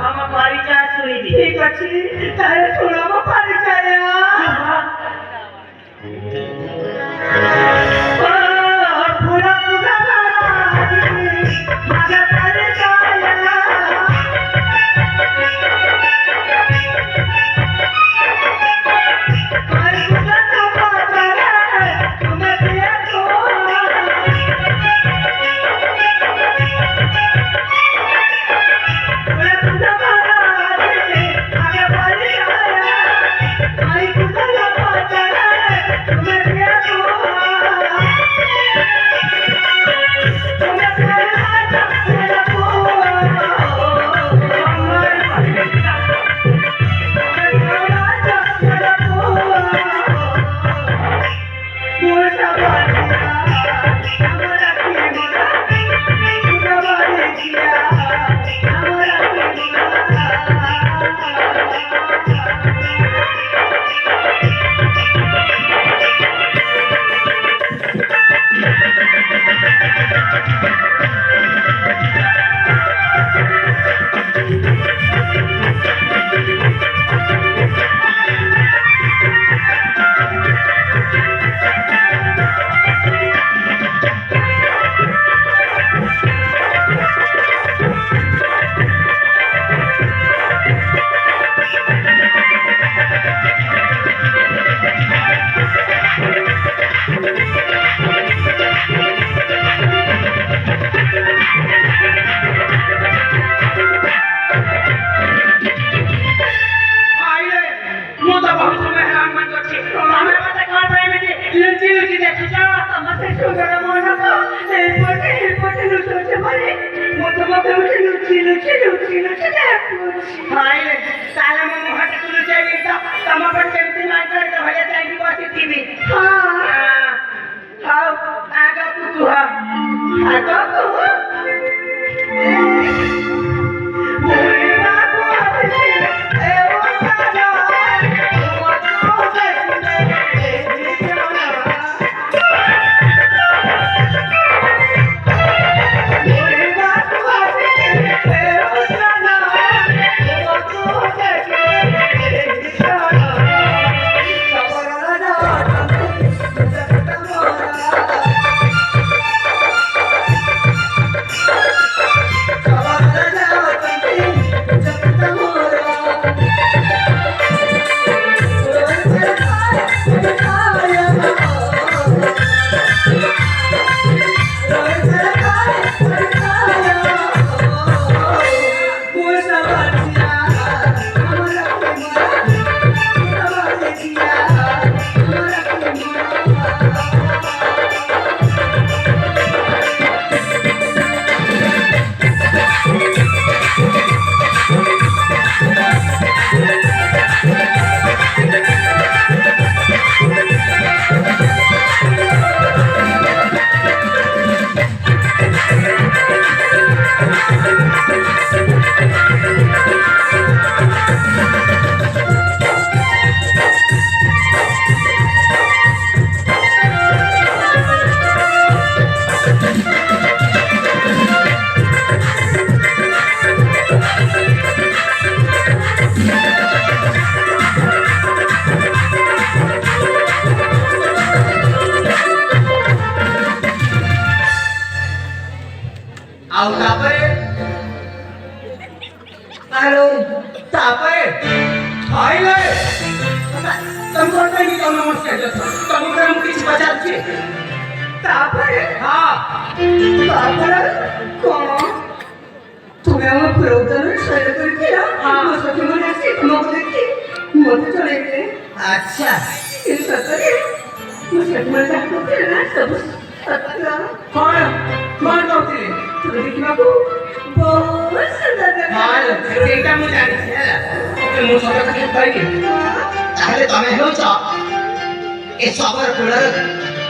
ତମ ପରିଚୟ ଶୁଣିବି। ଠିକ ଅଛି, ତାହେଲେ ଶୁଣ ମୋ ପରିଚୟ।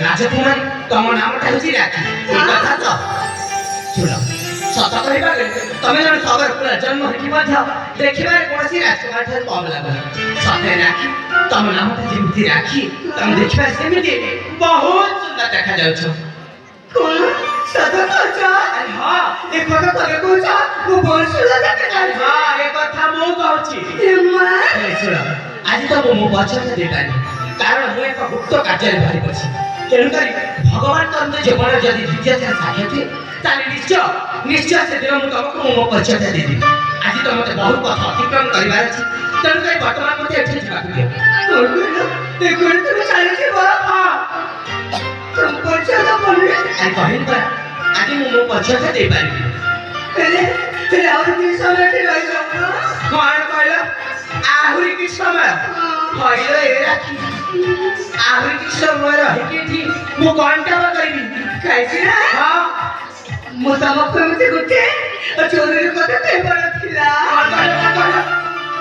राजकुमारी तुम नाम हूँ राखी कथा तो शुण सत कह तुम जन खबर पूरा जन्म देखा कौन राजकुमार ठार कम लगुन सतरे राखी तुम नाम जमी राखी तुम देखा सेमती बहुत सुंदर देखा जाऊ ସତ କହୁଛ? ଆରେ ହଁ ଏ କଥା ତମେ କହୁଛ? ମୁଁ ବଂଶୀଲା ଦେଖେ ଆରେ ହଁ ଏ କଥା ମୁଁ କହୁଛି ଏ ମା ହେଲେ ଶୁଣ ଆଜି ତ ମୁଁ ମୋ ପଛରେ ଦେଇପାରିନି କାରଣ ମୁଁ ଏକ ଗୁପ୍ତ କାର୍ଯ୍ୟରେ ବାହାରି ପଡ଼ିଛି ତେଣୁକରି ଭଗବାନ ତମେ ଜୀବନ ଯଦି ଦ୍ୱିତୀୟ ଥର ସାକ୍ଷାତ ହୁଏ ତାହେଲେ ନିଶ୍ଚୟ ସେଦିନ ମୁଁ ତମକୁ ମୋ ପରିଚୟଟା ଦେଇଦେବି ଆଜି ତ ମୋତେ ବହୁତ କଥା ଅତିକ୍ରମ କରିବାର ଅଛି ତେଣୁକରି ବର୍ତ୍ତମାନ ମୋତେ ଏଠି ଯିବାକୁ ଦିଅ କଣ କହିଲ? ଏ ଘରେ ତମେ ଚାଲିଯିବ? ତମ ପରିଚୟ ଦବନି? ଆରେ କହିଲି ପରା ଆଜି ମୁଁ ମୋ ପରିଚୟଟା ଦେଇପାରିବି ହେଲେ ଆହୁରି କିଛି ସମୟ ଏଠି ରହିଯାଉନ? କଣ କହିଲ ଆହୁରି କିଛି ସମୟ କହିଲ ଏ ରାକ୍ଷୀ ଆହୁରି କିଛି ସମୟ ରହିକି ଏଠି ମୁଁ କଣଟା ବା କରିବି କାହିଁକି ନା ହଁ ମୁଁ ତମକୁ ଏମିତି ଗୋଟେ ଜରୁରୀ କଥା କହିବାର ଥିଲା।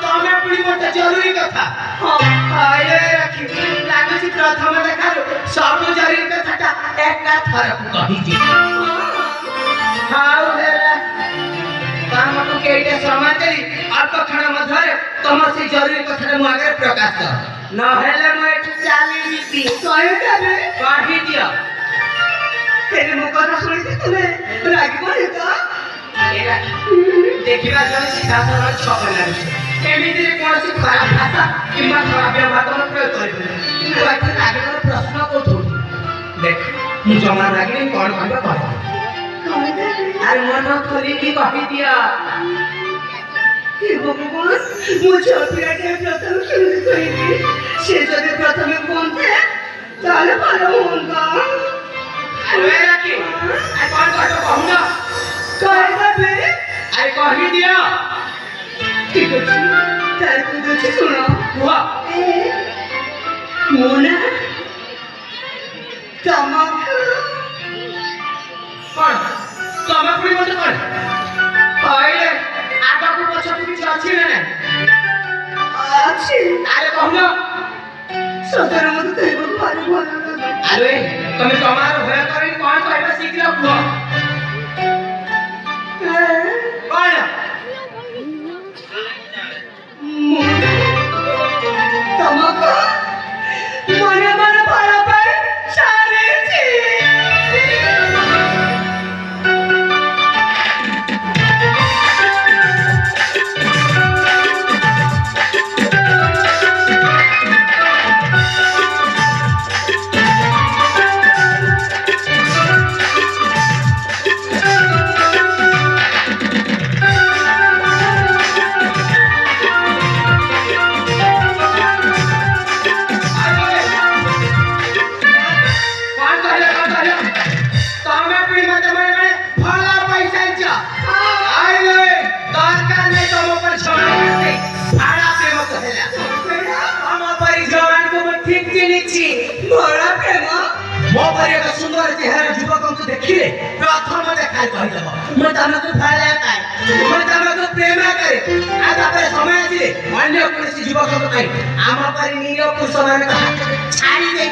ତମେ ପୁଣି ଗୋଟେ ଜରୁରୀ କଥା କହିଲେ ରାକ୍ଷୀ ଲାଗୁଛି ପ୍ରଥମ ଦେଖାରୁ ସବୁ ଜରୁରୀ କଥାଟା ଏକା ଥରକୁ କହିଛି ହଉ ହେଲା ତମକୁ କେଇଟା ସମୟ ଦେଲି ଅଳ୍ପ କ୍ଷଣ ମଧ୍ୟରେ ତମ ସେଇ ଜରୁରୀ କଥାଟା ମୋ ଆଗରେ ପ୍ରକାଶ କର ନହେଲେ ମୁଁ ଏଠୁ ଚାଲିଯିବି କହିଦିଅ ହେଲେ ମୋ କଥା ଶୁଣିକି ତୁମେ ରାଗିବନି ତ? ଦେଖିବା ଜଣେ ସିଧାସଳଖ ଛକ ଲାଗୁଛି ଏମିତିରେ କୌଣସି ଖରାପ ଭାଷା କିମ୍ବା ଖରାପ ବ୍ୟବହାର ତମେ ପ୍ରୟୋଗ କରିବନି କିନ୍ତୁ ଏଠି ରାଗିବାର ପ୍ରଶ୍ନ କୋଉଠୁ ଦେଖ ମୁଁ ଜମା ରାଗିନି କଣ କହିବ କହ ଆରେ ମନ ଖୋଲିକି କହିଦିଅ ମୁଁ ଝିଅ ପିଲାଟେ ପ୍ରଥମେ କେମିତି କହିବି? ସେ ଯଦି ପ୍ରଥମେ କୁହନ୍ତେ ତାହେଲେ ଭଲ ହୁଅନ୍ତା। ଆରେ ରାକ୍ଷୀ ଆରେ କଣ କହିବ କହୁନ କହିଦେବି? ଆରେ କହିଦିଅ ଠିକ ଅଛି ତାହେଲେ କହୁଛି ଶୁଣ କୁହ ମୁଁ ନା ତମକୁ କଣ ତମେ ପୁଣି ମତେ କଣ କହିଲେ ଆଗକୁ ପଛକୁ କିଛି ଅଛି ନା ନାହିଁ ଅଛି। ଆରେ କହୁନ ସତରେ ମତେ କହିବାକୁ ଭାରି ଭଲ ଲାଗେ। ଆରେ ତମେ ଜମାର ଭୟ କରିକି କଣ କହିବ ଶୀଘ୍ର କୁହ କଣ ମୁଁ ତମକୁ ମନେ ମନେ ଭଲ ପାଇ ସାରିଛି। ସୁନ୍ଦର ଚେହେରା ଯୁବକଙ୍କୁ ଦେଖିଲେ ପ୍ରଥମ ଦେଖାରେ କହିଦେବ ମୁଁ ତମକୁ ଭଲ ପାଏ ମୁଁ ତମକୁ ପ୍ରେମ କରେ ଆଉ ତାପରେ ସମୟ ଆସିଲେ ଅନ୍ୟ କୌଣସି ଯୁବକଙ୍କ ପାଇଁ ଆମ ପରି ନିର ପୁରୁଷମାନଙ୍କ ହାତରେ ଛାଡ଼ି ଦେଇ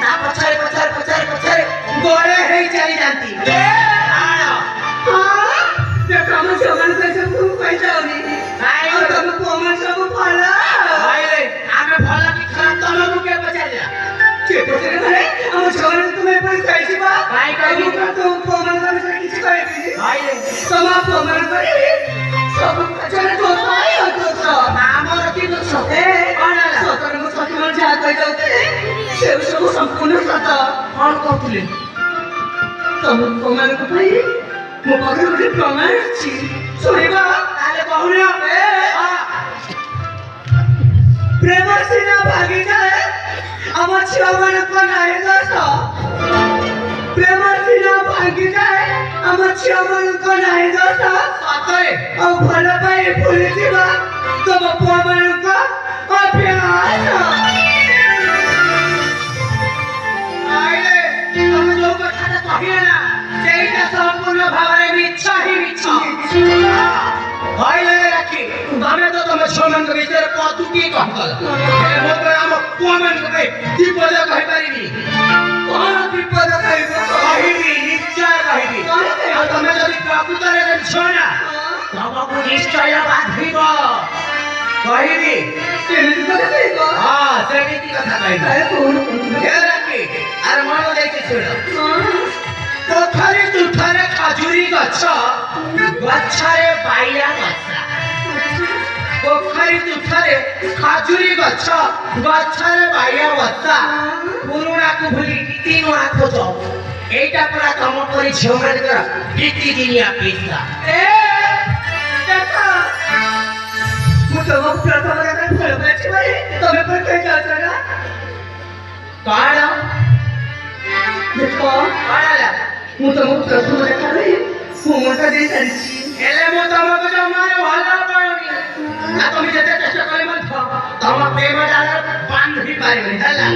ତା ପଛରେ ପଛରେ ପଛରେ ପଛରେ ଗୋଳେ ହେଇ ଚାଲି ଯାଆନ୍ତି ତମ ଝିଅମାନଙ୍କୁ ଏସବୁ କହିଯାଉନି ଆଉ ତମ ପୁଅମାନେ ସବୁ ଭଲ ଆମେ ଭଲ କି ଖରାପ ତମକୁ କିଏ ପଚାରିଲା ଆମ ଝିଅମାନଙ୍କୁ ତୁମେ ଏପରି କହିଯିବ କାଇଁ କହିବି? ତମ ପୁଅମାନଙ୍କ ବିଷୟରେ କିଛି କହିବିନି ଭାଇରେ ତମ ପୁଅମାନଙ୍କର ସବୁ ପଛରେ ଦୋଷ ଦୋଷ ଆମର କି ଦୋଷ କଣ ହେଲା ସତରେ ମୋ ସଖୀମାନେ ଯାହା କହିଯାଉଥିଲେ ସେ ସବୁ ସମ୍ପୂର୍ଣ୍ଣ ସତ। କଣ କହୁଥିଲେ ତମ ପୁଅମାନଙ୍କ ପାଇଁ ମୋ ପାଖରେ ଗୋଟେ ପ୍ରମାଣ ଅଛି ଶୁଣିବ? ତାହେଲେ କହୁନ ପ୍ରେମ ସିନା ଭାଗିଯାଏ ଆମ ଝିଅମାନଙ୍କ ନାରୀ ଦୋଷ ପ୍ରେମ ସିନା ଭାଙ୍ଗିଯାଏ ଆମ ଝିଅମାନଙ୍କ ନାରୀ ଦୋଷ ସତରେ ଆଉ ଭଲ ପାଇ ଭୁଲିଯିବା ତମ ପୁଅମାନଙ୍କ ଅଭ୍ୟାସ। ତମେ ଯୋଉ କଥାଟା କହିଲେ ନା ସେଇଟା ସମ୍ପୂର୍ଣ୍ଣ ଭାବରେ ମିଛ ହିଁ ମିଛ କହିଲେ ରାକ୍ଷୀ ତମେ ତ ତମ ଝିଅମାନଙ୍କ ବିଷୟରେ କତୁକି କହିଦେଲ ହେଲେ ମୋ ପାଇଁ ଆମ ପୁଅମାନଙ୍କ ପାଇଁ ବିପଦ କହିପାରିବି କଣ ବିପଦ କହିବ? କହିବି ନିଶ୍ଚୟ କହିବି ଆଉ ତମେ ଯଦି ପ୍ରକୃତରେ ଝିଅ ନା ତମକୁ ନିଶ୍ଚୟ ବାଧିବ କହିବି କେମିତି କଥା କହିବ? ହଁ ସେମିତି କଥା କହିବି ଆରେ କଣ କହୁଥିଲ? ରାକ୍ଷୀ ଆରେ ମନ ଦେଇକି ଶୁଣ ପୋଖରୀ ତୁଠରେ ଖଜୁରୀ ଗଛ ଗଛରେ ବାଇଆ ବସା ପୋଖରୀ ତୁଠରେ ଖଜୁରୀ ଗଛ ଗଛରେ ବାଇଆ ବସା ପୁରୁଣାକୁ ଭୁଲି ନୂଆ ଖୋଜ এইটা পুরা তম পরি ঝিଅମାନଙ୍କର ନିତିଦିନିଆ ପେଶା ଏ ଦେଖ ମୁଁ ତମକୁ ପ୍ରଥମ କଥା ଭଲ ପାଇଛି ଭାଇ ତମେ ପରେ କହି ଯାଉଛ ନା କଣ ଦେଖ କଣ ହେଲା ମୁଁ ତମକୁ ପ୍ରଥମ ଦେଖା ଭାଇ ମମତା ଦେଇ ସାରିଛି ହେଲେ ମୁଁ ତମକୁ ଜମାରେ ଭଲ ପାଉନି ନା ତମେ ଯେତେ ଚେଷ୍ଟା କଲେ ମଧ୍ୟ ତମ ପ୍ରେମ ଜାଲ ବାନ୍ଧି ପାରିବନି ହେଲା